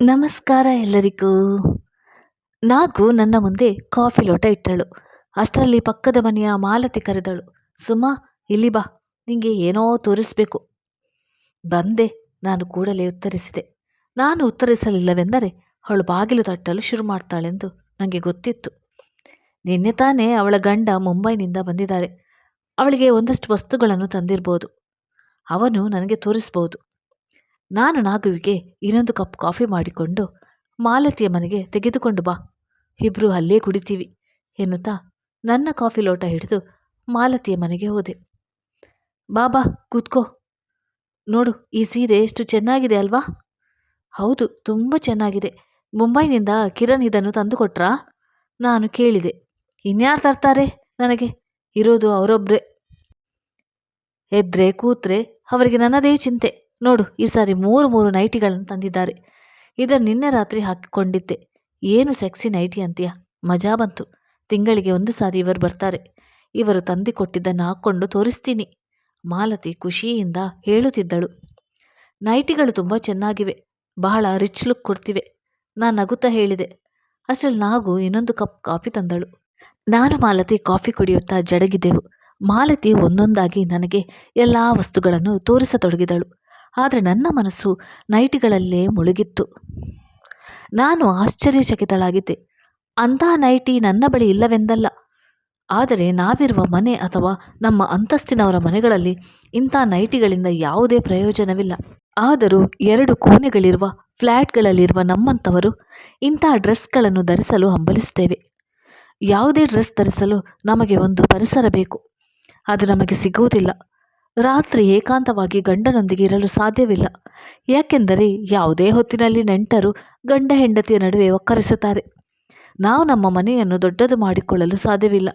ನಮಸ್ಕಾರ ಎಲ್ಲರಿಗೂ. ನಾಗು ನನ್ನ ಮುಂದೆ ಕಾಫಿ ಲೋಟ ಇಟ್ಟಳು. ಅಷ್ಟರಲ್ಲಿ ಪಕ್ಕದ ಮನೆಯ ಮಾಲತಿ ಕರೆದಳು. ಸುಮಾ, ಇಲ್ಲಿ ಬಾ, ನಿಂಗೆ ಏನೋ ತೋರಿಸ್ಬೇಕು. ಬಂದೆ, ನಾನು ಕೂಡಲೇ ಉತ್ತರಿಸಿದೆ. ನಾನು ಉತ್ತರಿಸಲಿಲ್ಲವೆಂದರೆ ಅವಳು ಬಾಗಿಲು ತಟ್ಟಲು ಶುರು ಮಾಡ್ತಾಳೆಂದು ನನಗೆ ಗೊತ್ತಿತ್ತು. ನಿನ್ನೆ ತಾನೇ ಅವಳ ಗಂಡ ಮುಂಬೈನಿಂದ ಬಂದಿದ್ದಾರೆ. ಅವಳಿಗೆ ಒಂದಷ್ಟು ವಸ್ತುಗಳನ್ನು ತಂದಿರ್ಬೋದು. ಅವನು ನನಗೆ ತೋರಿಸ್ಬೋದು. ನಾನು ನಾಗುವಿಗೆ ಇನ್ನೊಂದು ಕಪ್ ಕಾಫಿ ಮಾಡಿಕೊಂಡು ಮಾಲತಿಯ ಮನೆಗೆ ತೆಗೆದುಕೊಂಡು ಬಾ, ಇಬ್ರು ಅಲ್ಲೇ ಕುಡಿತೀವಿ ಎನ್ನುತ್ತಾ ನನ್ನ ಕಾಫಿ ಲೋಟ ಹಿಡಿದು ಮಾಲತಿಯ ಮನೆಗೆ ಹೋದೆ. ಬಾಬಾ ಕೂತ್ಕೋ, ನೋಡು ಈ ಸೀರೆ ಎಷ್ಟು ಚೆನ್ನಾಗಿದೆ ಅಲ್ವಾ? ಹೌದು, ತುಂಬ ಚೆನ್ನಾಗಿದೆ. ಮುಂಬೈನಿಂದ ಕಿರಣ್ ಇದನ್ನು ತಂದು ಕೊಟ್ರಾ? ನಾನು ಕೇಳಿದೆ. ಇನ್ಯಾರು ತರ್ತಾರೆ, ನನಗೆ ಇರೋದು ಅವರೊಬ್ಬರೇ. ಎದ್ರೆ ಕೂತ್ರೆ ಅವರಿಗೆ ನನ್ನದೇ ಚಿಂತೆ. ನೋಡು, ಈ ಸಾರಿ ಮೂರು ನೈಟಿಗಳನ್ನು ತಂದಿದ್ದಾರೆ. ಇದನ್ನು ನಿನ್ನೆ ರಾತ್ರಿ ಹಾಕಿಕೊಂಡಿದ್ದೆ. ಏನು ಸೆಕ್ಸಿ ನೈಟಿ ಅಂತೀಯ? ಮಜಾ ಬಂತು. ತಿಂಗಳಿಗೆ ಒಂದು ಸಾರಿ ಇವರು ಬರ್ತಾರೆ. ಇವರು ತಂದಿಕೊಟ್ಟಿದ್ದನ್ನು ಹಾಕ್ಕೊಂಡು ತೋರಿಸ್ತೀನಿ. ಮಾಲತಿ ಖುಷಿಯಿಂದ ಹೇಳುತ್ತಿದ್ದಳು. ನೈಟಿಗಳು ತುಂಬ ಚೆನ್ನಾಗಿವೆ, ಬಹಳ ರಿಚ್ ಲುಕ್ ಕೊಡ್ತಿವೆ. ನಾನು ನಗುತ್ತಾ ಹೇಳಿದೆ. ಅಷ್ಟರಲ್ಲಿ ನಾಗು ಇನ್ನೊಂದು ಕಪ್ ಕಾಫಿ ತಂದಳು. ನಾನು ಮಾಲತಿ ಕಾಫಿ ಕುಡಿಯುತ್ತಾ ಜಡಗಿದ್ದೆವು. ಮಾಲತಿ ಒಂದೊಂದಾಗಿ ನನಗೆ ಎಲ್ಲ ವಸ್ತುಗಳನ್ನು ತೋರಿಸತೊಡಗಿದಳು. ಆದರೆ ನನ್ನ ಮನಸ್ಸು ನೈಟಿಗಳಲ್ಲೇ ಮುಳುಗಿತ್ತು. ನಾನು ಆಶ್ಚರ್ಯಚಕಿತಳಾಗಿದ್ದೆ. ಅಂತಹ ನೈಟಿ ನನ್ನ ಬಳಿ ಇಲ್ಲವೆಂದಲ್ಲ, ಆದರೆ ನಾವಿರುವ ಮನೆ ಅಥವಾ ನಮ್ಮ ಅಂತಸ್ತಿನವರ ಮನೆಗಳಲ್ಲಿ ಇಂಥ ನೈಟಿಗಳಿಂದ ಯಾವುದೇ ಪ್ರಯೋಜನವಿಲ್ಲ. ಆದರೂ 2 ಕೋಣೆಗಳಿರುವ ಫ್ಲ್ಯಾಟ್ಗಳಲ್ಲಿರುವ ನಮ್ಮಂಥವರು ಇಂಥ ಡ್ರೆಸ್ಗಳನ್ನು ಧರಿಸಲು ಹಂಬಲಿಸುತ್ತೇವೆ. ಯಾವುದೇ ಡ್ರೆಸ್ ಧರಿಸಲು ನಮಗೆ ಒಂದು ಪರಿಸರ ಬೇಕು. ಅದು ನಮಗೆ ಸಿಗುವುದಿಲ್ಲ. ರಾತ್ರಿ ಏಕಾಂತವಾಗಿ ಗಂಡನೊಂದಿಗೆ ಇರಲು ಸಾಧ್ಯವಿಲ್ಲ. ಯಾಕೆಂದರೆ ಯಾವುದೇ ಹೊತ್ತಿನಲ್ಲಿ ನೆಂಟರು ಗಂಡ ಹೆಂಡತಿಯ ನಡುವೆ ಒಕ್ಕರಿಸುತ್ತಾರೆ. ನಾವು ನಮ್ಮ ಮನೆಯನ್ನು ದೊಡ್ಡದು ಮಾಡಿಕೊಳ್ಳಲು ಸಾಧ್ಯವಿಲ್ಲ.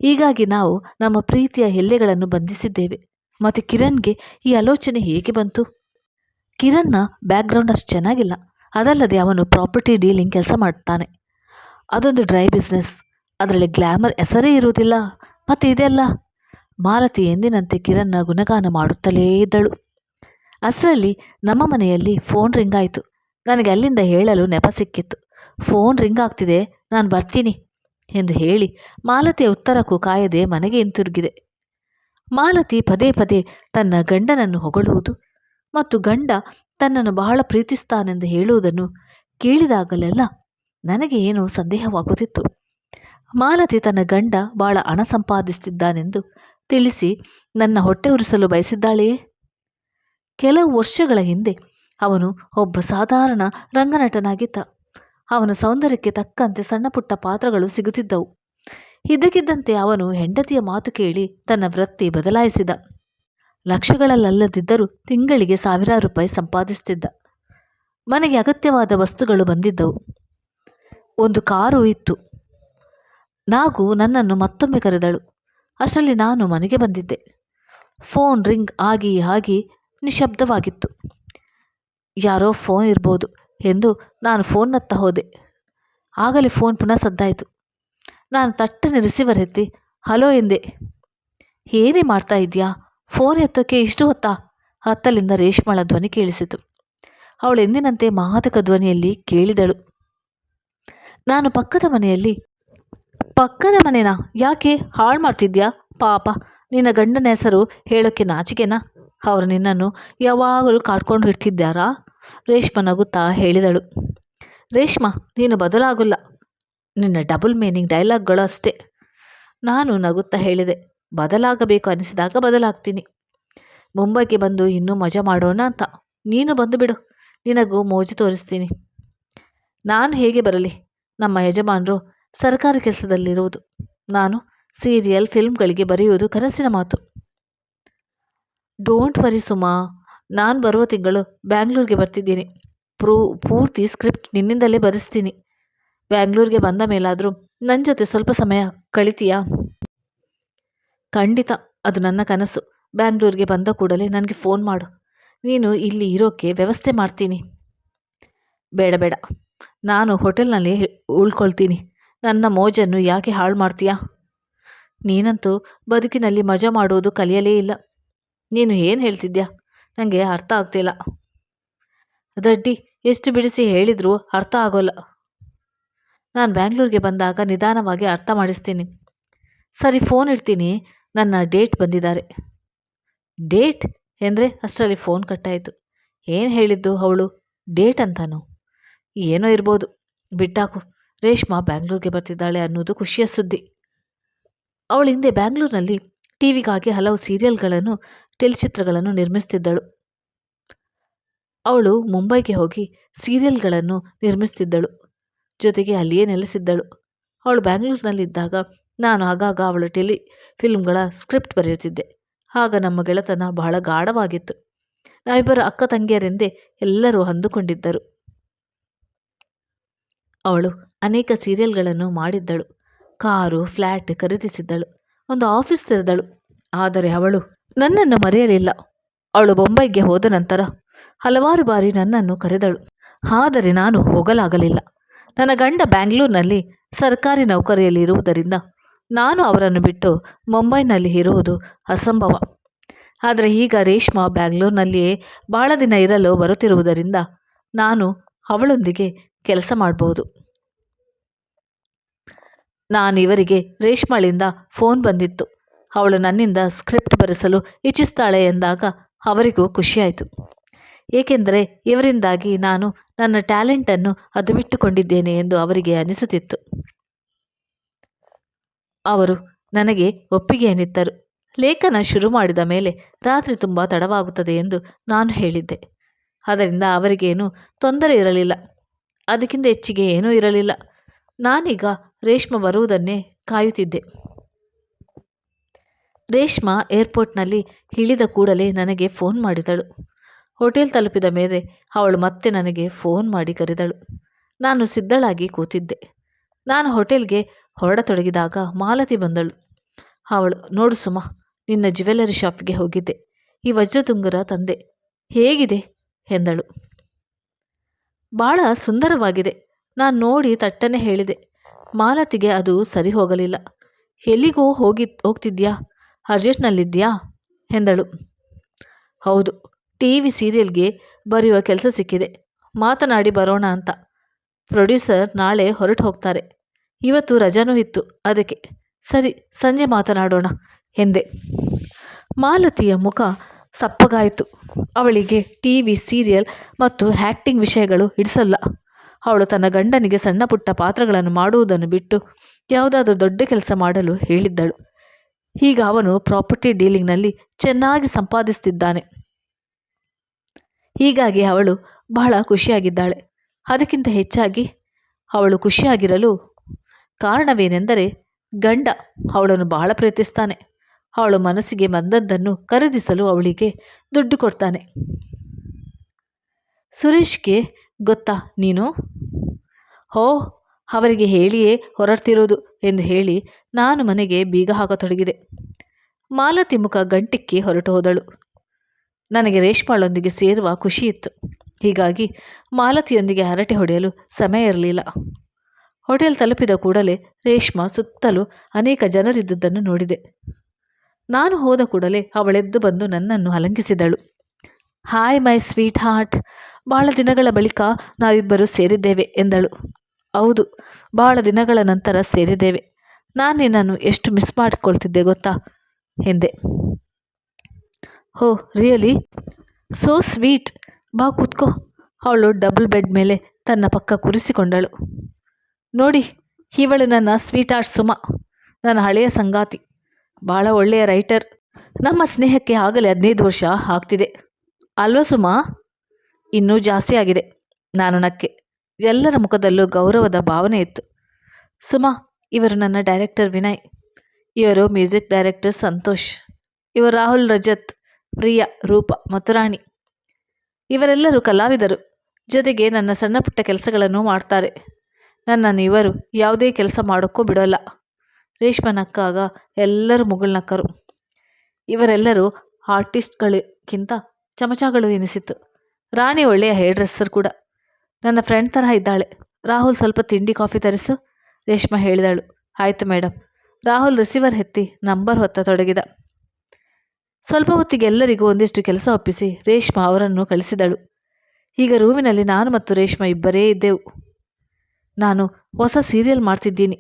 ಹೀಗಾಗಿ ನಾವು ನಮ್ಮ ಪ್ರೀತಿಯ ಎಲ್ಲೆಗಳನ್ನು ಬಂಧಿಸಿದ್ದೇವೆ. ಮತ್ತು ಕಿರಣ್ಗೆ ಈ ಆಲೋಚನೆ ಹೇಗೆ ಬಂತು? ಕಿರಣ್ನ ಬ್ಯಾಕ್ಗ್ರೌಂಡ್ ಅಷ್ಟು ಚೆನ್ನಾಗಿಲ್ಲ. ಅದಲ್ಲದೆ ಅವನು ಪ್ರಾಪರ್ಟಿ ಡೀಲಿಂಗ್ ಕೆಲಸ ಮಾಡ್ತಾನೆ. ಅದೊಂದು ಡ್ರೈ ಬಿಸ್ನೆಸ್. ಅದರಲ್ಲಿ ಗ್ಲ್ಯಾಮರ್ ಹೆಸರೇ ಇರುವುದಿಲ್ಲ. ಮತ್ತು ಇದೆಲ್ಲ. ಮಾಲತಿ ಎಂದಿನಂತೆ ಕಿರಣ್ನ ಗುಣಗಾನ ಮಾಡುತ್ತಲೇ ಇದ್ದಳು. ಅಷ್ಟರಲ್ಲಿ ನಮ್ಮ ಮನೆಯಲ್ಲಿ ಫೋನ್ ರಿಂಗ್ ಆಯಿತು. ನನಗೆ ಅಲ್ಲಿಂದ ಹೇಳಲು ನೆಪ ಸಿಕ್ಕಿತ್ತು. ಫೋನ್ ರಿಂಗ್ ಆಗ್ತಿದೆ, ನಾನು ಬರ್ತೀನಿ ಎಂದು ಹೇಳಿ ಮಾಲತಿಯ ಉತ್ತರಕ್ಕೂ ಕಾಯದೆ ಮನೆಗೆ ಹಿಂತಿರುಗಿದೆ. ಮಾಲತಿ ಪದೇ ಪದೇ ತನ್ನ ಗಂಡನನ್ನು ಹೊಗಳುವುದು ಮತ್ತು ಗಂಡ ತನ್ನನ್ನು ಬಹಳ ಪ್ರೀತಿಸ್ತಾನೆಂದು ಹೇಳುವುದನ್ನು ಕೇಳಿದಾಗಲೆಲ್ಲ ನನಗೆ ಏನೋ ಸಂದೇಹವಾಗುತ್ತಿತ್ತು. ಮಾಲತಿ ತನ್ನ ಗಂಡ ಬಹಳ ಹಣ ಸಂಪಾದಿಸುತ್ತಿದ್ದಾನೆಂದು ತಿಳಿಸಿ ನನ್ನ ಹೊಟ್ಟೆ ಉರಿಸಲು ಬಯಸಿದ್ದಾಳೆಯೇ? ಕೆಲವು ವರ್ಷಗಳ ಹಿಂದೆ ಅವನು ಒಬ್ಬ ಸಾಧಾರಣ ರಂಗನಟನಾಗಿದ್ದ. ಅವನ ಸೌಂದರ್ಯಕ್ಕೆ ತಕ್ಕಂತೆ ಸಣ್ಣ ಪುಟ್ಟ ಪಾತ್ರಗಳು ಸಿಗುತ್ತಿದ್ದವು. ಇದ್ದಕ್ಕಿದ್ದಂತೆ ಅವನು ಹೆಂಡತಿಯ ಮಾತು ಕೇಳಿ ತನ್ನ ವೃತ್ತಿ ಬದಲಾಯಿಸಿದ. ಲಕ್ಷಗಳಲ್ಲದಿದ್ದರೂ ತಿಂಗಳಿಗೆ ಸಾವಿರಾರು ರೂಪಾಯಿ ಸಂಪಾದಿಸುತ್ತಿದ್ದ. ಮನೆಗೆ ಅಗತ್ಯವಾದ ವಸ್ತುಗಳು ಬಂದಿದ್ದವು. ಒಂದು ಕಾರು ಇತ್ತು. ನಾಗು ನನ್ನನ್ನು ಮತ್ತೊಮ್ಮೆ ಕರೆದಳು. ಅಷ್ಟರಲ್ಲಿ ನಾನು ಮನೆಗೆ ಬಂದಿದ್ದೆ. ಫೋನ್ ರಿಂಗ್ ಆಗಿ ನಿಶಬ್ದವಾಗಿತ್ತು. ಯಾರೋ ಫೋನ್ ಇರ್ಬೋದು ಎಂದು ನಾನು ಫೋನ್ನತ್ತ ಹೋದೆ. ಆಗಲೇ ಫೋನ್ ಪುನಃ ಸದ್ದಾಯಿತು. ನಾನು ತಟ್ಟನೆ ರಿಸೀವರ್ ಎತ್ತಿ ಹಲೋ ಎಂದೆ. ಏನೇ ಮಾಡ್ತಾ ಇದೆಯಾ? ಫೋನ್ ಎತ್ತೋಕ್ಕೆ ಇಷ್ಟು ಹೊತ್ತಾ? ಹತ್ತಲಿಂದ ರೇಷ್ಮಳ ಧ್ವನಿ ಕೇಳಿಸಿತು. ಅವಳು ಎಂದಿನಂತೆ ಮಾದಕ ಧ್ವನಿಯಲ್ಲಿ ಕೇಳಿದಳು. ನಾನು ಪಕ್ಕದ ಮನೆನಾ? ಯಾಕೆ ಹಾಳು ಮಾಡ್ತಿದ್ಯಾ? ಪಾಪ, ನಿನ್ನ ಗಂಡನ ಹೆಸರು ಹೇಳೋಕ್ಕೆ ನಾಚಿಕೆನಾ? ಅವರು ನಿನ್ನನ್ನು ಯಾವಾಗಲೂ ಕಾಡ್ಕೊಂಡು ಇರ್ತಿದ್ದಾರಾ? ರೇಷ್ಮ ನಗುತ್ತಾ ಹೇಳಿದಳು. ರೇಷ್ಮಾ, ನೀನು ಬದಲಾಗಲ್ಲ. ನಿನ್ನ ಡಬಲ್ ಮೀನಿಂಗ್ ಡೈಲಾಗ್ಗಳು ಅಷ್ಟೇ. ನಾನು ನಗುತ್ತಾ ಹೇಳಿದೆ. ಬದಲಾಗಬೇಕು ಅನಿಸಿದಾಗ ಬದಲಾಗ್ತೀನಿ. ಮುಂಬೈಗೆ ಬಂದು ಇನ್ನೂ ಮಜಾ ಮಾಡೋಣ ಅಂತ. ನೀನು ಬಂದು ಬಿಡು, ನಿನಗೂ ಮೋಜು ತೋರಿಸ್ತೀನಿ. ನಾನು ಹೇಗೆ ಬರಲಿ? ನಮ್ಮ ಯಜಮಾನರು ಸರ್ಕಾರಿ ಕೆಲಸದಲ್ಲಿರುವುದು. ನಾನು ಸೀರಿಯಲ್ ಫಿಲ್ಮ್ಗಳಿಗೆ ಬರೆಯುವುದು ಕನಸಿನ ಮಾತು. ಡೋಂಟ್ ವರಿ ಸುಮಾ, ನಾನು ಬರುವ ತಿಂಗಳು ಬ್ಯಾಂಗ್ಳೂರಿಗೆ ಬರ್ತಿದ್ದೀನಿ. ಪೂರ್ತಿ ಸ್ಕ್ರಿಪ್ಟ್ ನಿನ್ನಿಂದಲೇ ಬರೆಸ್ತೀನಿ. ಬ್ಯಾಂಗ್ಳೂರಿಗೆ ಬಂದ ಮೇಲಾದರೂ ನನ್ನ ಜೊತೆ ಸ್ವಲ್ಪ ಸಮಯ ಕಳಿತೀಯಾ? ಖಂಡಿತ, ಅದು ನನ್ನ ಕನಸು. ಬ್ಯಾಂಗ್ಳೂರಿಗೆ ಬಂದ ಕೂಡಲೇ ನನಗೆ ಫೋನ್ ಮಾಡು. ನೀನು ಇಲ್ಲಿ ಇರೋಕ್ಕೆ ವ್ಯವಸ್ಥೆ ಮಾಡ್ತೀನಿ. ಬೇಡ, ನಾನು ಹೋಟೆಲ್ನಲ್ಲಿ ಉಳ್ಕೊಳ್ತೀನಿ. ನನ್ನ ಮೋಜನ್ನು ಯಾಕೆ ಹಾಳು ಮಾಡ್ತೀಯಾ? ನೀನಂತೂ ಬದುಕಿನಲ್ಲಿ ಮಜಾ ಮಾಡುವುದು ಕಲಿಯಲೇ ಇಲ್ಲ. ನೀನು ಏನು ಹೇಳ್ತಿದ್ಯಾ? ನನಗೆ ಅರ್ಥ ಆಗ್ತಿಲ್ಲ. ದಡ್ಡಿ, ಎಷ್ಟು ಬಿಡಿಸಿ ಹೇಳಿದ್ರೂ ಅರ್ಥ ಆಗೋಲ್ಲ. ನಾನು ಬ್ಯಾಂಗ್ಳೂರಿಗೆ ಬಂದಾಗ ನಿಧಾನವಾಗಿ ಅರ್ಥ ಮಾಡಿಸ್ತೀನಿ. ಸರಿ, ಫೋನ್ ಇಡ್ತೀನಿ, ನನ್ನ ಡೇಟ್ ಬಂದಿದ್ದಾರೆ. ಡೇಟ್ ಎಂದರೆ ಅಷ್ಟರಲ್ಲಿ ಫೋನ್ ಕಟ್ಟಾಯಿತು. ಏನು ಹೇಳಿದ್ದು ಅವಳು? ಡೇಟ್ ಅಂತಾನು? ಏನೋ ಇರ್ಬೋದು, ಬಿಟ್ಟಾಕು. ರೇಷ್ಮಾ ಬ್ಯಾಂಗ್ಳೂರಿಗೆ ಬರ್ತಿದ್ದಾಳೆ ಅನ್ನೋದು ಖುಷಿಯ ಸುದ್ದಿ. ಅವಳು ಹಿಂದೆ ಬ್ಯಾಂಗ್ಳೂರಿನಲ್ಲಿ ಟಿವಿಗಾಗಿ ಹಲವು ಸೀರಿಯಲ್ಗಳನ್ನು, ಚಲನಚಿತ್ರಗಳನ್ನು ನಿರ್ಮಿಸ್ತಿದ್ದಳು. ಅವಳು ಮುಂಬೈಗೆ ಹೋಗಿ ಸೀರಿಯಲ್ಗಳನ್ನು ನಿರ್ಮಿಸ್ತಿದ್ದಳು. ಜೊತೆಗೆ ಅಲ್ಲಿಯೇ ನೆಲೆಸಿದ್ದಳು. ಅವಳು ಬ್ಯಾಂಗ್ಳೂರಿನಲ್ಲಿದ್ದಾಗ ನಾನು ಆಗಾಗ ಅವಳ ಫಿಲ್ಮ್ಗಳ ಸ್ಕ್ರಿಪ್ಟ್ ಬರೆಯುತ್ತಿದ್ದೆ. ಆಗ ನಮ್ಮ ಗೆಳೆತನ ಬಹಳ ಗಾಢವಾಗಿತ್ತು. ನಾವಿಬ್ಬರು ಅಕ್ಕ ತಂಗಿಯರೆಂದೇ ಎಲ್ಲರೂ ಅಂದುಕೊಂಡಿದ್ದರು. ಅವಳು ಅನೇಕ ಸೀರಿಯಲ್ಗಳನ್ನು ಮಾಡಿದ್ದಳು. Car, flat ಖರೀದಿಸಿದ್ದಳು. ಒಂದು ಆಫೀಸ್ ತೆರೆದಳು. ಆದರೆ ಅವಳು ನನ್ನನ್ನು ಮರೆಯಲಿಲ್ಲ. ಅವಳು ಬೊಂಬೈಗೆ ಹೋದ ನಂತರ ಹಲವಾರು ಬಾರಿ ನನ್ನನ್ನು ಕರೆದಳು. ಆದರೆ ನಾನು ಹೋಗಲಾಗಲಿಲ್ಲ. ನನ್ನ ಗಂಡ ಬ್ಯಾಂಗ್ಳೂರಿನಲ್ಲಿ ಸರ್ಕಾರಿ ನೌಕರಿಯಲ್ಲಿ ಇರುವುದರಿಂದ ನಾನು ಅವರನ್ನು ಬಿಟ್ಟು ಮುಂಬೈನಲ್ಲಿ ಇರುವುದು ಅಸಂಭವ. ಆದರೆ ಈಗ ರೇಷ್ಮಾ ಬ್ಯಾಂಗ್ಳೂರಿನಲ್ಲಿಯೇ ಬಹಳ ದಿನ ಇರಲು ಬರುತ್ತಿರುವುದರಿಂದ ನಾನು ಅವಳೊಂದಿಗೆ ಕೆಲಸ ಮಾಡಬಹುದು. ಇವರಿಗೆ ರೇಷ್ಮಾಳಿಂದ ಫೋನ್ ಬಂದಿತ್ತು. ಅವಳು ನನ್ನಿಂದ ಸ್ಕ್ರಿಪ್ಟ್ ಬರೆಸಲು ಇಚ್ಛಿಸ್ತಾಳೆ ಎಂದಾಗ ಅವರಿಗೂ ಖುಷಿಯಾಯಿತು. ಏಕೆಂದರೆ ಇವರಿಂದಾಗಿ ನಾನು ನನ್ನ ಟ್ಯಾಲೆಂಟನ್ನು ಅದುಮಿಟ್ಟುಕೊಂಡಿದ್ದೇನೆ ಎಂದು ಅವರಿಗೆ ಅನಿಸುತ್ತಿತ್ತು. ಅವರು ನನಗೆ ಒಪ್ಪಿಗೆಯನ್ನಿತ್ತರು. ಲೇಖನ ಶುರು ಮಾಡಿದ ಮೇಲೆ ರಾತ್ರಿ ತುಂಬ ತಡವಾಗುತ್ತದೆ ಎಂದು ನಾನು ಹೇಳಿದ್ದೆ. ಅದರಿಂದ ಅವರಿಗೇನೂ ತೊಂದರೆ ಇರಲಿಲ್ಲ. ಅದಕ್ಕಿಂತ ಹೆಚ್ಚಿಗೆ ಏನೂ ಇರಲಿಲ್ಲ. ನಾನೀಗ ರೇಷ್ಮಾ ಬರುವುದನ್ನೇ ಕಾಯುತ್ತಿದ್ದೆ. ರೇಷ್ಮಾ ಏರ್ಪೋರ್ಟ್ನಲ್ಲಿ ಇಳಿದ ಕೂಡಲೇ ನನಗೆ ಫೋನ್ ಮಾಡಿದಳು. ಹೋಟೆಲ್ ತಲುಪಿದ ಮೇಲೆ ಅವಳು ಮತ್ತೆ ನನಗೆ ಫೋನ್ ಮಾಡಿ ಕರೆದಳು. ನಾನು ಸಿದ್ಧಳಾಗಿ ಕೂತಿದ್ದೆ. ನಾನು ಹೋಟೆಲ್ಗೆ ಹೊರಡತೊಡಗಿದಾಗ ಮಾಲತಿ ಬಂದಳು. ಅವಳು, ನೋಡು ಸುಮಾ, ನಿನ್ನ ಜ್ಯುವೆಲ್ಲರಿ ಶಾಪ್ಗೆ ಹೋಗಿದ್ದೆ. ಈ ವಜ್ರದುಂಗುರ ತಂದೆ. ಹೇಗಿದೆ ಎಂದಳು. ಭಾಳ ಸುಂದರವಾಗಿದೆ. ನಾನು ನೋಡಿ ತಟ್ಟನೆ ಹೇಳಿದೆ. ಮಾಲತಿಗೆ ಅದು ಸರಿ ಹೋಗಲಿಲ್ಲ. ಎಲ್ಲಿಗೋ ಹೋಗ್ತಿದ್ಯಾ? ಅರ್ಜೆಂಟ್ನಲ್ಲಿದ್ಯಾ ಎಂದಳು. ಹೌದು, ಟಿವಿ ಸೀರಿಯಲ್ಗೆ ಬರೆಯುವ ಕೆಲಸ ಸಿಕ್ಕಿದೆ. ಮಾತನಾಡಿ ಬರೋಣ ಅಂತ. ಪ್ರೊಡ್ಯೂಸರ್ ನಾಳೆ ಹೊರಟು ಹೋಗ್ತಾರೆ. ಇವತ್ತು ರಜಾನೂ ಇತ್ತು, ಅದಕ್ಕೆ. ಸರಿ, ಸಂಜೆ ಮಾತನಾಡೋಣ ಎಂದೆ. ಮಾಲತಿಯ ಮುಖ ಸಪ್ಪಗಾಯಿತು. ಅವಳಿಗೆ ಟಿವಿ, ಸೀರಿಯಲ್ ಮತ್ತು ಆ್ಯಕ್ಟಿಂಗ್ ವಿಷಯಗಳು ಹಿಡಿಸಲ್ಲ. ಅವಳು ತನ್ನ ಗಂಡನಿಗೆ ಸಣ್ಣ ಪುಟ್ಟ ಪಾತ್ರಗಳನ್ನು ಮಾಡುವುದನ್ನು ಬಿಟ್ಟು ಯಾವುದಾದ್ರೂ ದೊಡ್ಡ ಕೆಲಸ ಮಾಡಲು ಹೇಳಿದ್ದಳು. ಈಗ ಅವನು ಪ್ರಾಪರ್ಟಿ ಡೀಲಿಂಗ್ನಲ್ಲಿ ಚೆನ್ನಾಗಿ ಸಂಪಾದಿಸುತ್ತಿದ್ದಾನೆ. ಹೀಗಾಗಿ ಅವಳು ಬಹಳ ಖುಷಿಯಾಗಿದ್ದಾಳೆ. ಅದಕ್ಕಿಂತ ಹೆಚ್ಚಾಗಿ ಅವಳು ಖುಷಿಯಾಗಿರಲು ಕಾರಣವೇನೆಂದರೆ ಗಂಡ ಅವಳನ್ನು ಬಹಳ ಪ್ರೀತಿಸ್ತಾನೆ. ಅವಳು ಮನಸ್ಸಿಗೆ ಬಂದದ್ದನ್ನು ಖರೀದಿಸಲು ಅವಳಿಗೆ ದುಡ್ಡು ಕೊಡ್ತಾನೆ. ಸುರೇಶ್ಗೆ ಗೊತ್ತಾ ನೀನು? ಹೋ, ಅವರಿಗೆ ಹೇಳಿಯೇ ಹೊರಡ್ತಿರೋದು ಎಂದು ಹೇಳಿ ನಾನು ಮನೆಗೆ ಬೀಗ ಹಾಕತೊಡಗಿದೆ. ಮಾಲತಿ ಮುಖ ಗಂಟಿಕ್ಕಿ ಹೊರಟು ಹೋದಳು. ನನಗೆ ರೇಷ್ಮಾಳೊಂದಿಗೆ ಸೇರುವ ಖುಷಿಯಿತ್ತು. ಹೀಗಾಗಿ ಮಾಲತಿಯೊಂದಿಗೆ ಹರಟೆ ಹೊಡೆಯಲು ಸಮಯ ಇರಲಿಲ್ಲ. ಹೋಟೆಲ್ ತಲುಪಿದ ಕೂಡಲೇ ರೇಷ್ಮಾ ಸುತ್ತಲೂ ಅನೇಕ ಜನರಿದ್ದುದನ್ನು ನೋಡಿದೆ. ನಾನು ಹೋದ ಕೂಡಲೇ ಅವಳೆದ್ದು ಬಂದು ನನ್ನನ್ನು ಅಲಂಕಿಸಿದಳು. ಹಾಯ್ ಮೈ ಸ್ವೀಟ್ ಹಾರ್ಟ್, ಬಹಳ ದಿನಗಳ ಬಳಿಕ ನಾವಿಬ್ಬರು ಸೇರಿದ್ದೇವೆ ಎಂದಳು. ಹೌದು, ಬಹಳ ದಿನಗಳ ನಂತರ ಸೇರಿದ್ದೇವೆ. ನಾನು ನಿನ್ನನ್ನು ಎಷ್ಟು ಮಿಸ್ ಮಾಡಿಕೊಳ್ತಿದ್ದೆ ಗೊತ್ತಾ ಎಂದೆ. ಹೋ ರಿಯಲಿ? So sweet. ಬಾ ಕೂತ್ಕೋ. ಅವಳು ಡಬಲ್ ಬೆಡ್ ಮೇಲೆ ತನ್ನ ಪಕ್ಕ ಕೂರಿಸಿಕೊಂಡಳು. ನೋಡಿ, ಇವಳು ನನ್ನ ಸ್ವೀಟ್ ಹಾರ್ಟ್ ಸುಮಾ, ನನ್ನ ಹಳೆಯ ಸಂಗಾತಿ. ಭಾಳ ಒಳ್ಳೆಯ ರೈಟರ್. ನಮ್ಮ ಸ್ನೇಹಕ್ಕೆ ಆಗಲೇ 15 ವರ್ಷ ಆಗ್ತಿದೆ ಅಲ್ವಾ ಸುಮಾ? ಇನ್ನೂ ಜಾಸ್ತಿ ಆಗಿದೆ. ನಾನು ನಕ್ಕೆ. ಎಲ್ಲರ ಮುಖದಲ್ಲೂ ಗೌರವದ ಭಾವನೆ ಇತ್ತು. ಸುಮಾ, ಇವರು ನನ್ನ ಡೈರೆಕ್ಟರ್ ವಿನಯ್. ಇವರು ಮ್ಯೂಸಿಕ್ ಡೈರೆಕ್ಟರ್ ಸಂತೋಷ್. ಇವರು ರಾಹುಲ್, ರಜತ್, ಪ್ರಿಯಾ, ರೂಪ ಮತ್ತು ರಾಣಿ. ಇವರೆಲ್ಲರೂ ಕಲಾವಿದರು. ಜೊತೆಗೆ ನನ್ನ ಸಣ್ಣ ಪುಟ್ಟ ಕೆಲಸಗಳನ್ನು ಮಾಡ್ತಾರೆ. ನನ್ನನ್ನು ಇವರು ಯಾವುದೇ ಕೆಲಸ ಮಾಡೋಕ್ಕೂ ಬಿಡೋಲ್ಲ. ರೇಷ್ಮಾ ನಕ್ಕಾಗ ಎಲ್ಲರೂ ಮುಗುಳ್ನಕ್ಕರು. ಇವರೆಲ್ಲರೂ ಆರ್ಟಿಸ್ಟ್ಗಳಿಗಿಂತ ಚಮಚಗಳು ಎನಿಸಿತು. ರಾಣಿ ಒಳ್ಳೆಯ ಹೇರ್ ಡ್ರೆಸ್ಸರ್ ಕೂಡ. ನನ್ನ ಫ್ರೆಂಡ್ ತರಹ ಇದ್ದಾಳೆ. ರಾಹುಲ್, ಸ್ವಲ್ಪ ತಿಂಡಿ ಕಾಫಿ ತರಿಸು, ರೇಷ್ಮಾ ಹೇಳಿದಳು. ಆಯಿತು ಮೇಡಮ್. ರಾಹುಲ್ ರಿಸೀವರ್ ಎತ್ತಿ ನಂಬರ್ ಹೊತ್ತತೊಡಗಿದ. ಸ್ವಲ್ಪ ಹೊತ್ತಿಗೆ ಎಲ್ಲರಿಗೂ ಒಂದಿಷ್ಟು ಕೆಲಸ ಒಪ್ಪಿಸಿ ರೇಷ್ಮಾ ಅವರನ್ನು ಕಳಿಸಿದಳು. ಈಗ ರೂಮಿನಲ್ಲಿ ನಾನು ಮತ್ತು ರೇಷ್ಮಾ ಇಬ್ಬರೇ ಇದ್ದೆವು. ನಾನು ಹೊಸ ಸೀರಿಯಲ್ ಮಾಡ್ತಿದ್ದೀನಿ.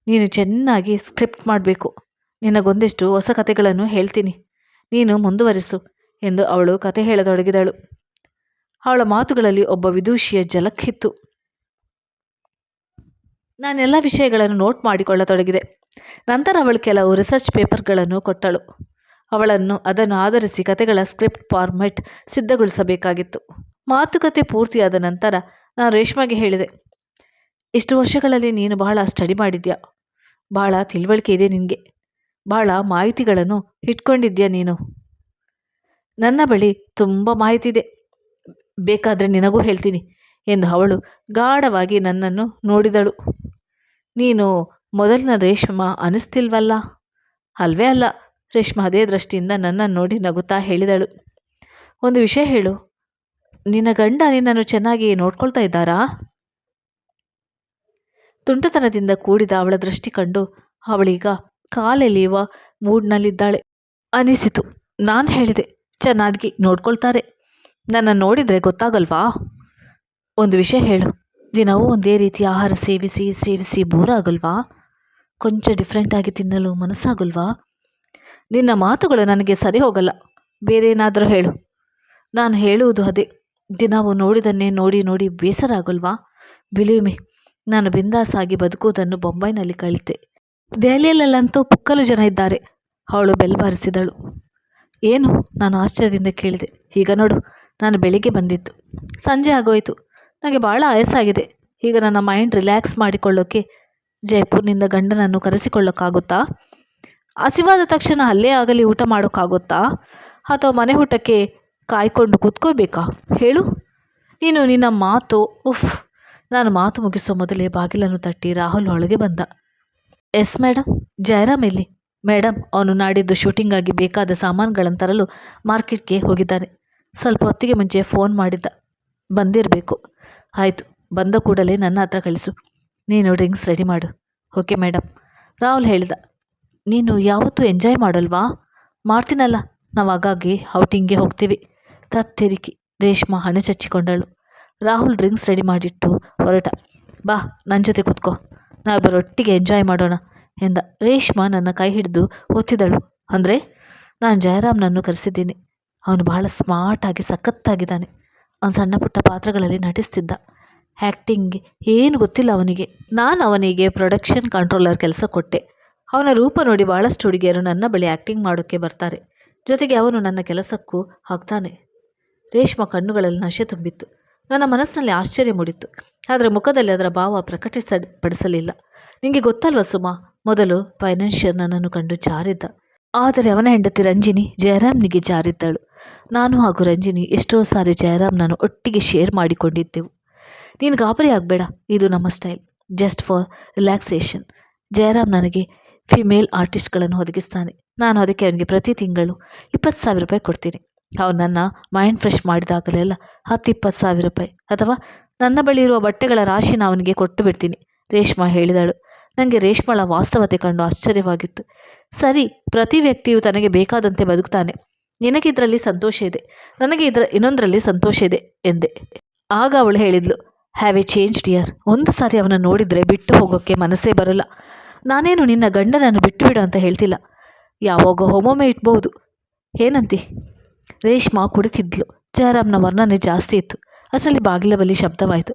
ನೀನು ಚೆನ್ನಾಗಿ ಸ್ಕ್ರಿಪ್ಟ್ ಮಾಡಬೇಕು. ನಿನಗೊಂದಿಷ್ಟು ಹೊಸ ಕತೆಗಳನ್ನು ಹೇಳ್ತೀನಿ, ನೀನು ಮುಂದುವರಿಸು ಎಂದು ಅವಳು ಕತೆ ಹೇಳತೊಡಗಿದಳು. ಅವಳ ಮಾತುಗಳಲ್ಲಿ ಒಬ್ಬ ವಿದೂಷಿಯ ಝಲಕ್ಕಿತ್ತು. ನಾನೆಲ್ಲ ವಿಷಯಗಳನ್ನು ನೋಟ್ ಮಾಡಿಕೊಳ್ಳತೊಡಗಿದೆ. ನಂತರ ಅವಳು ಕೆಲವು ರಿಸರ್ಚ್ ಪೇಪರ್ಗಳನ್ನು ಕೊಟ್ಟಳು. ಅದನ್ನು ಆಧರಿಸಿ ಕತೆಗಳ ಸ್ಕ್ರಿಪ್ಟ್ ಫಾರ್ಮೆಟ್ ಸಿದ್ಧಗೊಳಿಸಬೇಕಾಗಿತ್ತು. ಮಾತುಕತೆ ಪೂರ್ತಿಯಾದ ನಂತರ ನಾನು ರೇಷ್ಮಾಗೆ ಹೇಳಿದೆ, ಇಷ್ಟು ವರ್ಷಗಳಲ್ಲಿ ನೀನು ಬಹಳ ಸ್ಟಡಿ ಮಾಡಿದ್ಯಾ, ಬಹಳ ತಿಳುವಳಿಕೆ ಇದೆ ನಿನಗೆ, ಬಹಳ ಮಾಹಿತಿಗಳನ್ನು ಇಟ್ಕೊಂಡಿದ್ಯಾ ನೀನು. ನನ್ನ ಬಳಿ ತುಂಬ ಮಾಹಿತಿ ಇದೆ, ಬೇಕಾದರೆ ನಿನಗೂ ಹೇಳ್ತೀನಿ ಎಂದು ಅವಳು ಗಾಢವಾಗಿ ನನ್ನನ್ನು ನೋಡಿದಳು. ನೀನು ಮೊದಲಿನ ರೇಷ್ಮಾ ಅನಿಸ್ತಿಲ್ವಲ್ಲ? ಅಲ್ವೇ ಅಲ್ಲ. ರೇಷ್ಮಾ ಅದೇ ದೃಷ್ಟಿಯಿಂದ ನನ್ನನ್ನು ನೋಡಿ ನಗುತ್ತಾ ಹೇಳಿದಳು. ಒಂದು ವಿಷಯ ಹೇಳು, ನಿನ್ನ ಗಂಡ ನಿನ್ನನ್ನು ಚೆನ್ನಾಗಿ ನೋಡ್ಕೊಳ್ತಾ ಇದ್ದಾರಾ? ತುಂಟತನದಿಂದ ಕೂಡಿದ ಅವಳ ದೃಷ್ಟಿ ಕಂಡು ಅವಳೀಗ ಕಾಲೆಳೆಯುವ ಮೂಡ್ನಲ್ಲಿದ್ದಾಳೆ ಅನಿಸಿತು. ನಾನು ಹೇಳಿದೆ, ಚೆನ್ನಾಗಿ ನೋಡ್ಕೊಳ್ತಾರೆ, ನನ್ನ ನೋಡಿದರೆ ಗೊತ್ತಾಗಲ್ವಾ? ಒಂದು ವಿಷಯ ಹೇಳು, ದಿನವೂ ಒಂದೇ ರೀತಿಯ ಆಹಾರ ಸೇವಿಸಿ ಬೋರ್ ಆಗಲ್ವಾ? ಕೊಂಚ ಡಿಫ್ರೆಂಟಾಗಿ ತಿನ್ನಲು ಮನಸ್ಸಾಗಲ್ವಾ? ನಿನ್ನ ಮಾತುಗಳು ನನಗೆ ಸರಿ ಹೋಗಲ್ಲ, ಬೇರೆ ಏನಾದರೂ ಹೇಳು. ನಾನು ಹೇಳುವುದು ಅದೇ, ದಿನವೂ ನೋಡಿದನ್ನೇ ನೋಡಿ ಬೇಸರ ಆಗಲ್ವಾ? ಬಿಲೀವ್ ಮೀ, ನಾನು ಬಿಂದಾಸ್ ಆಗಿ ಬದುಕುವುದನ್ನು ಬೊಂಬೈನಲ್ಲಿ ಕಲಿತೆ. ದೆಹಲಿಯಲ್ಲಂತೂ ಪುಕ್ಕಲು ಜನ ಇದ್ದಾರೆ. ಅವಳು ಬೆಲ್ಬಾರಿಸಿದಳು. ಏನು? ನಾನು ಆಶ್ಚರ್ಯದಿಂದ ಕೇಳಿದೆ. ಈಗ ನೋಡು, ನಾನು ಬೆಳಿಗ್ಗೆ ಬಂದಿತ್ತು, ಸಂಜೆ ಆಗೋಯಿತು, ನನಗೆ ಭಾಳ ಆಯಾಸಾಗಿದೆ. ಈಗ ನನ್ನ ಮೈಂಡ್ ರಿಲ್ಯಾಕ್ಸ್ ಮಾಡಿಕೊಳ್ಳೋಕ್ಕೆ ಜೈಪುರ್ನಿಂದ ಗಂಡನನ್ನು ಕರೆಸಿಕೊಳ್ಳೋಕ್ಕಾಗುತ್ತಾ? ಹಸಿವಾದ ತಕ್ಷಣ ಅಲ್ಲೇ ಆಗಲಿ ಊಟ ಮಾಡೋಕ್ಕಾಗುತ್ತಾ? ಅಥವಾ ಮನೆ ಊಟಕ್ಕೆ ಕಾಯ್ಕೊಂಡು ಕೂತ್ಕೋಬೇಕಾ? ಹೇಳು. ನೀನು ನಿನ್ನ ಮಾತು ಉಫ್. ನಾನು ಮಾತು ಮುಗಿಸೋ ಮೊದಲೇ ಬಾಗಿಲನ್ನು ತಟ್ಟಿ ರಾಹುಲ್ ಒಳಗೆ ಬಂದ. Yes madam. ಜಯರಾಮ್ ಎಲ್ಲಿ? ಮೇಡಮ್, ಅವನು ನಾಡಿದ್ದು ಶೂಟಿಂಗಾಗಿ ಬೇಕಾದ ಸಾಮಾನುಗಳನ್ನು ತರಲು ಮಾರ್ಕೆಟ್ಗೆ ಹೋಗಿದ್ದಾನೆ. ಸ್ವಲ್ಪ ಹೊತ್ತಿಗೆ ಮುಂಚೆ ಫೋನ್ ಮಾಡಿದ್ದ, ಬಂದಿರಬೇಕು. ಆಯಿತು, ಬಂದ ಕೂಡಲೇ ನನ್ನ ಹತ್ರ ಕಳಿಸು. ನೀನು ಡ್ರಿಂಕ್ಸ್ ರೆಡಿ ಮಾಡು. ಓಕೆ ಮೇಡಮ್, ರಾಹುಲ್ ಹೇಳಿದ. ನೀನು ಯಾವತ್ತೂ ಎಂಜಾಯ್ ಮಾಡಲ್ವಾ? ಮಾಡ್ತೀನಲ್ಲ, ನಾವು ಆಗಾಗ್ಗೆ ಔಟಿಂಗ್ಗೆ ಹೋಗ್ತೀವಿ. ತತ್ತಿರಿಕಿ ರೇಷ್ಮಾ ಹಣೆ ಚಚ್ಚಿಕೊಂಡಳು. ರಾಹುಲ್ ಡ್ರಿಂಕ್ಸ್ ರೆಡಿ ಮಾಡಿಟ್ಟು ಹೊರಟ. ಬಾ, ನನ್ನ ಜೊತೆ ಕೂತ್ಕೋ, ನಾವಿಬ್ಬರೊಟ್ಟಿಗೆ ಎಂಜಾಯ್ ಮಾಡೋಣ ಎಂದ. ರೇಷ್ಮಾ ನನ್ನ ಕೈ ಹಿಡಿದು ಒತ್ತಿದಳು. ಅಂದರೆ ನಾನು ಜಯರಾಮ್ನನ್ನು ಕರೆಸಿದ್ದೀನಿ. ಅವನು ಬಹಳ ಸ್ಮಾರ್ಟಾಗಿ ಸಖತ್ತಾಗಿದ್ದಾನೆ. ಅವನು ಸಣ್ಣ ಪುಟ್ಟ ಪಾತ್ರಗಳಲ್ಲಿ ನಟಿಸ್ತಿದ್ದ. ಆ್ಯಕ್ಟಿಂಗ್ ಏನು ಗೊತ್ತಿಲ್ಲ ಅವನಿಗೆ. ನಾನು ಅವನಿಗೆ ಪ್ರೊಡಕ್ಷನ್ ಕಂಟ್ರೋಲರ್ ಕೆಲಸ ಕೊಟ್ಟೆ. ಅವನ ರೂಪ ನೋಡಿ ಭಾಳಷ್ಟು ಹುಡುಗಿಯರು ನನ್ನ ಬಳಿ ಆ್ಯಕ್ಟಿಂಗ್ ಮಾಡೋಕ್ಕೆ ಬರ್ತಾರೆ. ಜೊತೆಗೆ ಅವನು ನನ್ನ ಕೆಲಸಕ್ಕೂ ಆಗ್ತಾನೆ. ರೇಷ್ಮಾ ಕಣ್ಣುಗಳಲ್ಲಿ ನಶೆ ತುಂಬಿತ್ತು. ನನ್ನ ಮನಸ್ಸಿನಲ್ಲಿ ಆಶ್ಚರ್ಯ ಮೂಡಿತ್ತು, ಆದರೆ ಮುಖದಲ್ಲಿ ಅದರ ಭಾವ ಪ್ರಕಟಿಸಪಡಿಸಲಿಲ್ಲ. ನಿಮಗೆ ಗೊತ್ತಲ್ವ ಸುಮಾ, ಮೊದಲು ಫೈನಾನ್ಷಿಯರ್ ನನ್ನನ್ನು ಕಂಡು ಜಾರಿದ್ದ. ಆದರೆ ಅವನ ಹೆಂಡತಿ ರಂಜಿನಿ ಜಯರಾಮ್ನಿಗೆ ಜಾರಿದ್ದಳು. ನಾನು ಹಾಗೂ ರಂಜಿನಿ ಎಷ್ಟೋ ಸಾರಿ ಜಯರಾಮ್ನನ್ನು ಒಟ್ಟಿಗೆ ಶೇರ್ ಮಾಡಿಕೊಂಡಿದ್ದೆವು. ನೀನು ಗಾಬರಿ ಆಗಬೇಡ, ಇದು ನಮ್ಮ style, just for relaxation. Jayaram ನನಗೆ ಫಿಮೇಲ್ ಆರ್ಟಿಸ್ಟ್ಗಳನ್ನು ಒದಗಿಸ್ತಾನೆ. ನಾನು ಅದಕ್ಕೆ ಅವನಿಗೆ ಪ್ರತಿ ತಿಂಗಳು 20,000 ರೂಪಾಯಿ ಕೊಡ್ತೀನಿ. ಅವನು ನನ್ನ ಮೈಂಡ್ ಫ್ರೆಶ್ ಮಾಡಿದಾಗಲೆಲ್ಲ 10-20,000 ರೂಪಾಯಿ, ಅಥವಾ ನನ್ನ ಬಳಿ ಇರುವ ಬಟ್ಟೆಗಳ ರಾಶಿನ ಅವನಿಗೆ ಕೊಟ್ಟು ಬಿಡ್ತೀನಿ, ರೇಷ್ಮಾ ಹೇಳಿದಳು. ನನಗೆ ರೇಷ್ಮಳ ವಾಸ್ತವತೆ ಕಂಡು ಆಶ್ಚರ್ಯವಾಗಿತ್ತು. ಸರಿ, ಪ್ರತಿ ವ್ಯಕ್ತಿಯು ತನಗೆ ಬೇಕಾದಂತೆ ಬದುಕ್ತಾನೆ. ನಿನಗಿದ್ರಲ್ಲಿ ಸಂತೋಷ ಇದೆ, ನನಗೆ ಇನ್ನೊಂದರಲ್ಲಿ ಸಂತೋಷ ಇದೆ ಎಂದೆ. ಆಗ ಅವಳು ಹೇಳಿದ್ಲು, ಹ್ಯಾವ್ ಎ ಚೇಂಜ್ ಡಿಯರ್. ಒಂದು ಸಾರಿ ಅವನ ನೋಡಿದರೆ ಬಿಟ್ಟು ಹೋಗೋಕ್ಕೆ ಮನಸ್ಸೇ ಬರೋಲ್ಲ. ನಾನೇನು ನಿನ್ನ ಗಂಡನನ್ನು ಬಿಟ್ಟು ಬಿಡು ಅಂತ ಹೇಳ್ತಿಲ್ಲ, ಯಾವಾಗ ಒಮ್ಮೊಮ್ಮೆ ಇಟ್ಬಹುದು, ಏನಂತಿ? ರೇಷ್ಮಾ ಕುಡಿತಿದ್ಲು. ಜಯರಾಮ್ನ ವರ್ಣನೆ ಜಾಸ್ತಿ ಇತ್ತು. ಅಷ್ಟರಲ್ಲಿ ಬಾಗಿಲ ಬಳಿ ಶಬ್ದವಾಯಿತು.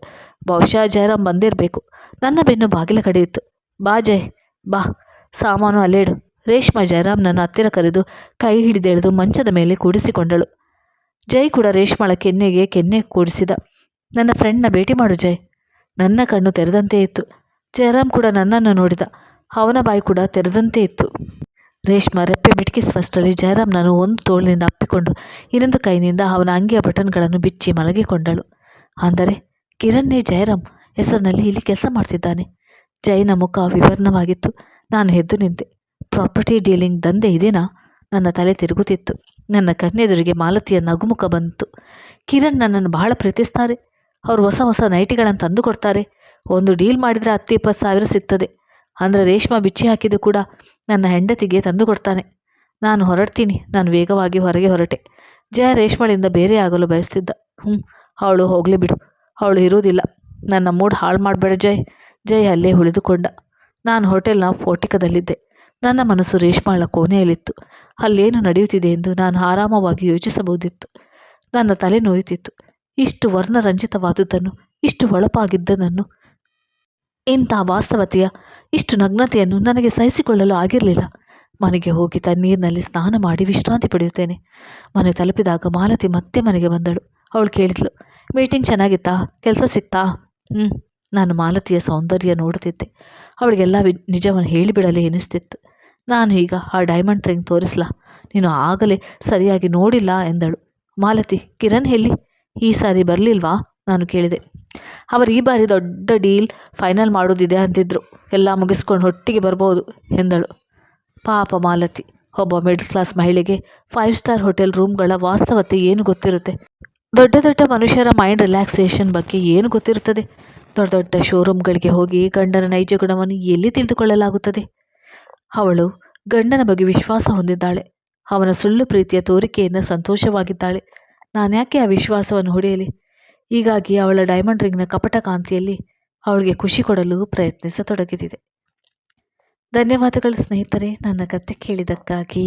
ಬಹುಶಃ ಜಯರಾಮ್ ಬಂದಿರಬೇಕು. ನನ್ನ ಬೆನ್ನು ಬಾಗಿಲ ಕಡೆ ಇತ್ತು. ಬಾ ಜಯ್, ಬಾ, ಸಾಮಾನು ಅಲ್ಲೇಡು. ರೇಷ್ಮಾ ಜಯರಾಮ್ನನ್ನು ಹತ್ತಿರ ಕರೆದು ಕೈ ಹಿಡಿದೆಳೆದು ಮಂಚದ ಮೇಲೆ ಕೂಡಿಸಿಕೊಂಡಳು. ಜಯ್ ಕೂಡ ರೇಷ್ಮಾಳ ಕೆನ್ನೆಗೆ ಕೆನ್ನೆ ಕೂಡಿಸಿದ. ನನ್ನ ಫ್ರೆಂಡ್ನ ಭೇಟಿ ಮಾಡು ಜಯ್. ನನ್ನ ಕಣ್ಣು ತೆರೆದಂತೆ ಇತ್ತು. ಜಯರಾಮ್ ಕೂಡ ನನ್ನನ್ನು ನೋಡಿದ. ಅವನ ಬಾಯಿ ಕೂಡ ತೆರೆದಂತೆ ಇತ್ತು. ರೇಷ್ಮಾ ರೆಪ್ಪೆ ಮಿಟುಕಿಸುವಷ್ಟರಲ್ಲಿ ಜಯರಾಮ್ನನ್ನು ಒಂದು ತೋಳಿನಿಂದ ಅಪ್ಪಿಕೊಂಡು ಇನ್ನೊಂದು ಕೈನಿಂದ ಅವನ ಅಂಗಿಯ ಬಟನ್ಗಳನ್ನು ಬಿಚ್ಚಿ ಮಲಗಿಕೊಂಡಳು. ಅಂದರೆ ಕಿರಣ್ನೇ ಜಯರಾಮ್ ಹೆಸರಿನಲ್ಲಿ ಇಲ್ಲಿ ಕೆಲಸ ಮಾಡ್ತಿದ್ದಾನೆ. ಜೈನ ಮುಖ ವಿವರ್ಣವಾಗಿತ್ತು. ನಾನು ಎದ್ದು ನಿಂತೆ. ಪ್ರಾಪರ್ಟಿ ಡೀಲಿಂಗ್ ದಂಧೆ ಇದೇನಾ? ನನ್ನ ತಲೆ ತಿರುಗುತ್ತಿತ್ತು. ನನ್ನ ಕಣ್ಣೆದುರಿಗೆ ಮಾಲತಿಯ ನಗುಮುಖ ಬಂತು. ಕಿರಣ್ ನನ್ನನ್ನು ಬಹಳ ಪ್ರೀತಿಸ್ತಾರೆ. ಅವರು ಹೊಸ ಹೊಸ ನೈಟಿಗಳನ್ನು ತಂದು ಕೊಡ್ತಾರೆ. ಒಂದು ಡೀಲ್ ಮಾಡಿದರೆ 10-20 ಸಿಗ್ತದೆ. ಅಂದರೆ ರೇಷ್ಮಾ ಬಿಚ್ಚಿ ಹಾಕಿದ್ದು ಕೂಡ ನನ್ನ ಹೆಂಡತಿಗೆ ತಂದು ಕೊಡ್ತಾನೆ. ನಾನು ಹೊರಡ್ತೀನಿ. ನಾನು ವೇಗವಾಗಿ ಹೊರಗೆ ಹೊರಟೆ. ಜಯ ರೇಷ್ಮಳಿಂದ ಬೇರೆ ಆಗಲು ಬಯಸ್ತಿದ್ದ. ಅವಳು ಹೋಗಲಿ ಬಿಡು, ಅವಳು ಇರೋದಿಲ್ಲ. ನನ್ನ ಮೂಡ್ ಹಾಳು ಮಾಡಬೇಡ ಜಯ್. ಜಯ್ ಅಲ್ಲೇ ಉಳಿದುಕೊಂಡ. ನಾನು ಹೋಟೆಲ್ನ ಪೋಟಿಕದಲ್ಲಿದ್ದೆ. ನನ್ನ ಮನಸ್ಸು ರೇಷ್ಮಾಳ ಕೋಣೆಯಲ್ಲಿತ್ತು. ಅಲ್ಲೇನು ನಡೆಯುತ್ತಿದೆ ಎಂದು ನಾನು ಆರಾಮವಾಗಿ ಯೋಚಿಸಬಹುದಿತ್ತು. ನನ್ನ ತಲೆ ನೋಯುತ್ತಿತ್ತು. ಇಷ್ಟು ವರ್ಣರಂಜಿತವಾದುದನ್ನು, ಇಷ್ಟು ಹೊಳಪಾಗಿದ್ದನನ್ನು, ಇಂಥ ವಾಸ್ತವತೆಯ ಇಷ್ಟು ನಗ್ನತೆಯನ್ನು ನನಗೆ ಸಹಿಸಿಕೊಳ್ಳಲು ಆಗಿರಲಿಲ್ಲ. ಮನೆಗೆ ಹೋಗಿ ತಣ್ಣೀರಿನಲ್ಲಿ ಸ್ನಾನ ಮಾಡಿ ವಿಶ್ರಾಂತಿ ಪಡೆಯುತ್ತೇನೆ. ಮನೆ ತಲುಪಿದಾಗ ಮಾಲತಿ ಮತ್ತೆ ಮನೆಗೆ ಬಂದಳು. ಅವಳು ಕೇಳಿದ್ಲು, ಮೀಟಿಂಗ್ ಚೆನ್ನಾಗಿತ್ತಾ? ಕೆಲಸ ಸಿಕ್ತಾ? ನಾನು ಮಾಲತಿಯ ಸೌಂದರ್ಯ ನೋಡುತ್ತಿದ್ದೆ. ಅವಳಿಗೆಲ್ಲ ನಿಜವನ್ನು ಹೇಳಿಬಿಡಲೇ ಎನಿಸ್ತಿತ್ತು. ನಾನು ಈಗ ಆ ಡೈಮಂಡ್ ರಿಂಗ್ ತೋರಿಸ್ಲಾ? ನೀನು ಆಗಲೇ ಸರಿಯಾಗಿ ನೋಡಿಲ್ಲ ಎಂದಳು. ಮಾಲತಿ, ಕಿರಣ್ ಎಲ್ಲಿ? ಈ ಸಾರಿ ಬರಲಿಲ್ವಾ? ನಾನು ಕೇಳಿದೆ. ಅವರು ಈ ಬಾರಿ ದೊಡ್ಡ ಡೀಲ್ ಫೈನಲ್ ಮಾಡೋದಿದೆ ಅಂತಿದ್ರು. ಎಲ್ಲ ಮುಗಿಸ್ಕೊಂಡು ಒಟ್ಟಿಗೆ ಬರ್ಬೋದು ಎಂದಳು. ಪಾಪ ಮಾಲತಿ, ಒಬ್ಬ ಮಿಡ್ಲ್ ಕ್ಲಾಸ್ ಮಹಿಳೆಗೆ 5 ಸ್ಟಾರ್ ಹೋಟೆಲ್ ರೂಮ್ಗಳ ವಾಸ್ತವತೆ ಏನು ಗೊತ್ತಿರುತ್ತೆ? ದೊಡ್ಡ ದೊಡ್ಡ ಮನುಷ್ಯರ ಮೈಂಡ್ ರಿಲ್ಯಾಕ್ಸೇಷನ್ ಬಗ್ಗೆ ಏನು ಗೊತ್ತಿರುತ್ತದೆ? ದೊಡ್ಡ ದೊಡ್ಡ ಶೋರೂಮ್ಗಳಿಗೆ ಹೋಗಿ ಗಂಡನ ನೈಜ ಗುಣವನ್ನು ಎಲ್ಲಿ ತಿಳಿದುಕೊಳ್ಳಲಾಗುತ್ತದೆ? ಅವಳು ಗಂಡನ ಬಗ್ಗೆ ವಿಶ್ವಾಸ ಹೊಂದಿದ್ದಾಳೆ. ಅವನ ಸುಳ್ಳು ಪ್ರೀತಿಯ ತೋರಿಕೆಯಿಂದ ಸಂತೋಷವಾಗಿದ್ದಾಳೆ. ನಾನ್ಯಾಕೆ ಆ ವಿಶ್ವಾಸವನ್ನು ಹೊಡೆಯಲಿ? ಹೀಗಾಗಿ ಅವಳ ಡೈಮಂಡ್ ರಿಂಗ್ನ ಕಪಟ ಕಾಂತಿಯಲ್ಲಿ ಅವಳಿಗೆ ಖುಷಿ ಕೊಡಲು ಪ್ರಯತ್ನಿಸತೊಡಗಿದಿದೆ. ಧನ್ಯವಾದಗಳು ಸ್ನೇಹಿತರೆ, ನನ್ನ ಕತೆ ಕೇಳಿದ್ದಕ್ಕಾಗಿ.